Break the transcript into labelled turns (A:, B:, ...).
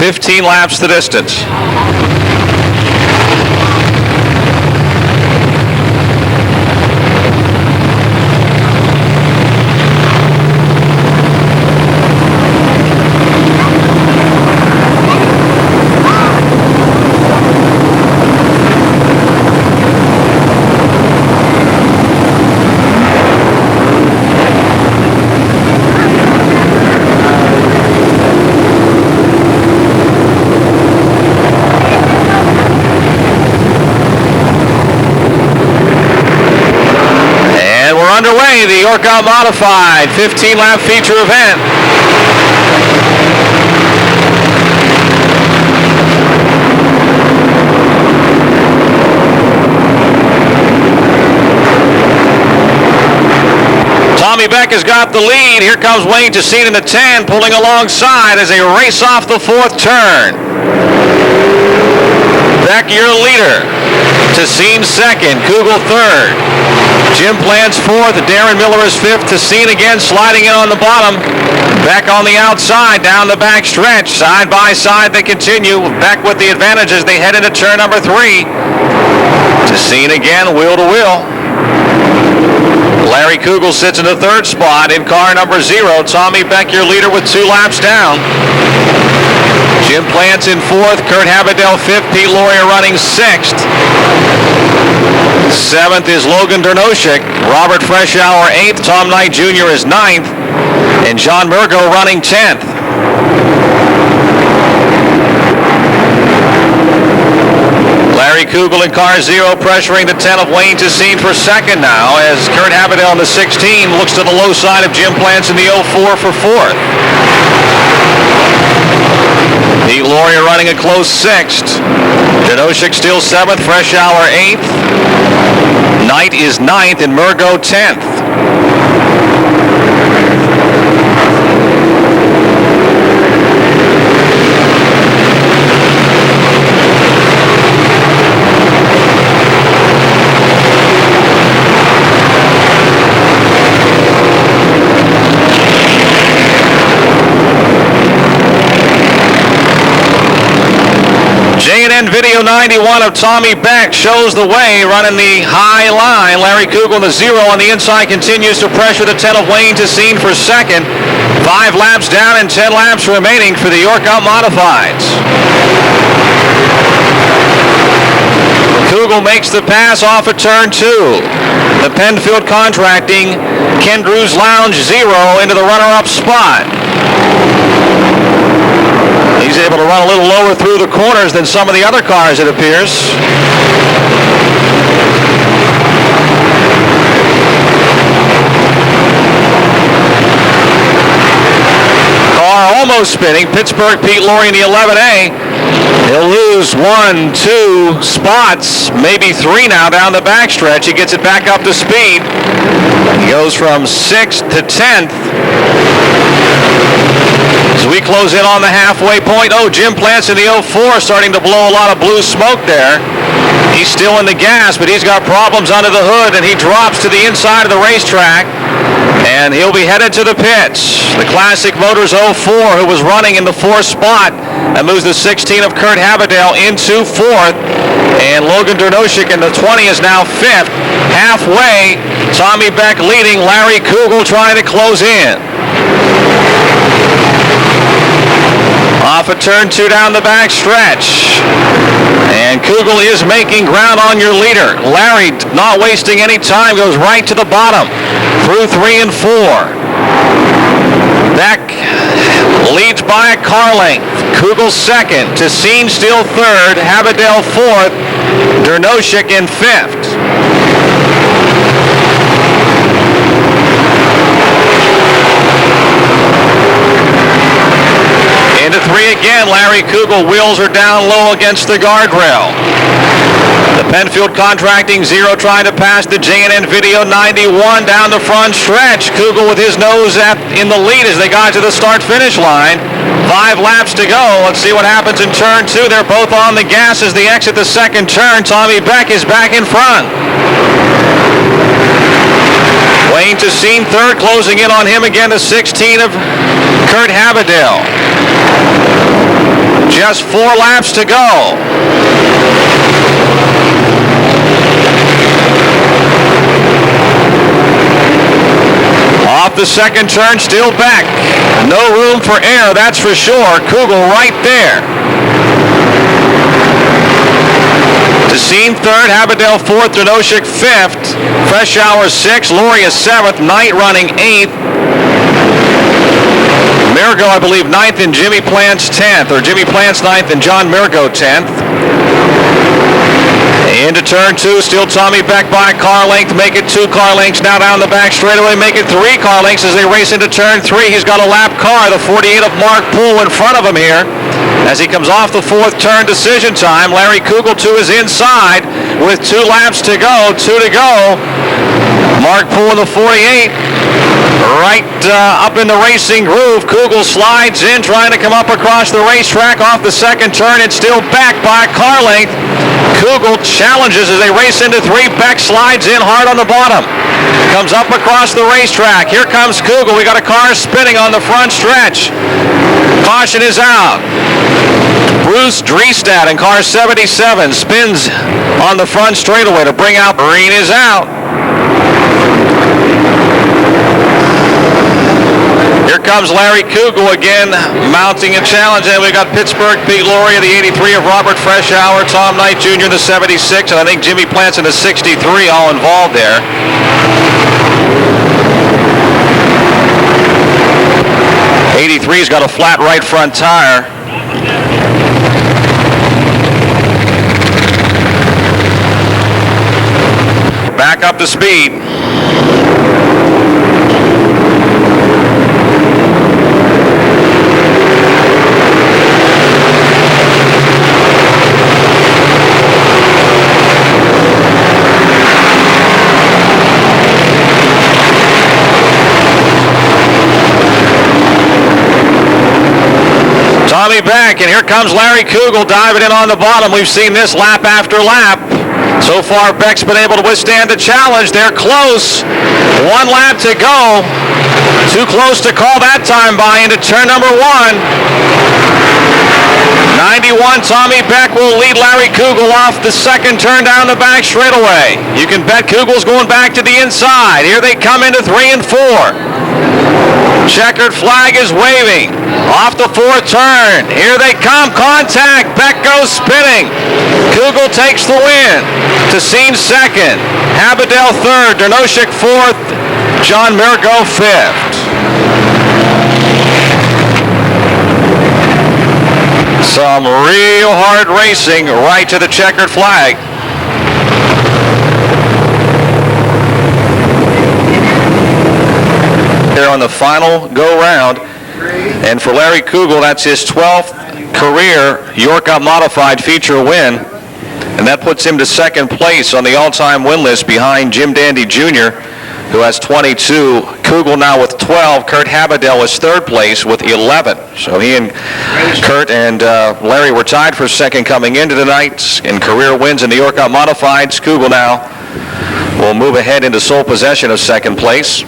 A: 15 laps the distance. Underway, the Yorkout Modified 15-lap feature event. Tommy Beck has got the lead. Here comes Wayne Tessine in the 10, pulling alongside as they race off the 4th turn. Beck, your leader. Tessine 2nd, Kugel 3rd. Jim Plant's 4th, Darren Miller is 5th. Tessine again sliding in on the bottom. Beck on the outside, down the back stretch. Side by side they continue. Beck with the advantage as they head into turn number 3. Tessine again, wheel to wheel. Larry Kugel sits in the 3rd spot in car number 0. Tommy Beck, your leader, with 2 laps down. Jim Plant's in 4th, Kurt Habadell 5th, Pete Laurier running 6th. 7th is Logan Dernoshik, Robert Freshour 8th, Tom Knight Jr. is 9th, and John Murgo running 10th. Larry Kugel in car 0 pressuring the 10 of Wayne Tessine for 2nd now as Kurt Habadell in the 16 looks to the low side of Jim Plants in the 04 for 4th. Pete Laurier running a close 6th. Dernoshik still 7th, Freshour 8th. Knight is 9th and Murgo 10th. J&N Video 91 of Tommy Beck shows the way, running the high line. Larry Kugel in the 0 on the inside continues to pressure the 10 of Wayne Tessine for 2nd. 5 laps down and 10 laps remaining for the Yorkout Modifieds. Kugel makes the pass off of turn 2. The Penfield Contracting Ken Drew's Lounge 0 into the runner-up spot. He's able to run a little lower through the corners than some of the other cars, it appears. Car almost spinning. Pittsburgh Pete Laurier in the 11A. He'll lose 1, 2 spots, maybe 3 now down the backstretch. He gets it back up to speed. He goes from 6th to 10th. As we close in on the halfway point, Jim Plant's in the 04 starting to blow a lot of blue smoke there. He's still in the gas, but he's got problems under the hood, and he drops to the inside of the racetrack, and he'll be headed to the pits. The Classic Motors 04, who was running in the 4th spot, that moves the 16 of Kurt Habadell into 4th, and Logan Dernoshik in the 20 is now 5th. Halfway, Tommy Beck leading, Larry Kugel trying to close in. Off of turn 2 down the back stretch. And Kugel is making ground on your leader. Larry, not wasting any time, goes right to the bottom through 3 and 4. Beck leads by a car length. Kugel 2nd. Tessine still 3rd. Habadell 4th. Dernoshik in 5th. Into 3 again, Larry Kugel wheels her down low against the guardrail. The Penfield Contracting 0 trying to pass the J&N Video 91 down the front stretch. Kugel with his nose in the lead as they got to the start-finish line. 5 laps to go. Let's see what happens in turn 2. They're both on the gas as they exit the 2nd turn. Tommy Beck is back in front. Wayne Tessine 3rd, closing in on him again, the 16 of Kurt Habadell. Just 4 laps to go. Off the second turn, still back. No room for error, that's for sure. Kugel right there. Tessine 3rd, Haberdell 4th, Drnoshek 5th, Freshour 6th, Loria 7th, Knight running 8th. Mirgo, I believe, 9th, and Jimmy Plants 10th, or Jimmy Plants 9th and John Mirgo 10th. Into turn 2, still Tommy Beck by a car length, make it 2 car lengths now down the back straightaway, make it 3 car lengths as they race into turn 3. He's got a lap car, the 48 of Mark Poole in front of him here. As he comes off the 4th turn, decision time. Larry Kugel to his inside with 2 laps to go, 2 to go. Mark Poole in the 48. Right up in the racing groove. Kugel slides in, trying to come up across the racetrack off the second turn. It's still back by a car length. Kugel challenges as they race into 3. Beck slides in hard on the bottom. Comes up across the racetrack. Here comes Kugel. We got a car spinning on the front stretch. Caution is out. Bruce Driestad in car 77 spins on the front straightaway to bring out. Green is out. Here comes Larry Kugel again, mounting a challenge. And we got Pittsburgh, Pete Loria, the 83 of Robert Freshour, Tom Knight Jr., the 76, and I think Jimmy Plants in the 63, all involved there. '83's got a flat right front tire. Back up to speed. Tommy Beck, and here comes Larry Kugel diving in on the bottom. We've seen this lap after lap. So far, Beck's been able to withstand the challenge. They're close. 1 lap to go. Too close to call that time by into turn number 1. 91, Tommy Beck will lead Larry Kugel off the second turn down the back straightaway. You can bet Kugel's going back to the inside. Here they come into 3 and 4. Checkered flag is waving. Off the 4th turn. Here they come. Contact. Beck goes spinning. Kugel takes the win. Tessine 2nd. Haberdell 3rd. Drnoshek 4th. John Mirgo 5th. Some real hard racing right to the checkered flag. There on the final go-round. And for Larry Kugel, that's his 12th career York Cup Modified feature win. And that puts him to 2nd place on the all-time win list behind Jim Dandy Jr., who has 22. Kugel now with 12. Kurt Haberdell is 3rd place with 11. So he and Kurt and Larry were tied for 2nd coming into tonight in career wins in the York Cup Modifieds. Kugel now will move ahead into sole possession of 2nd place.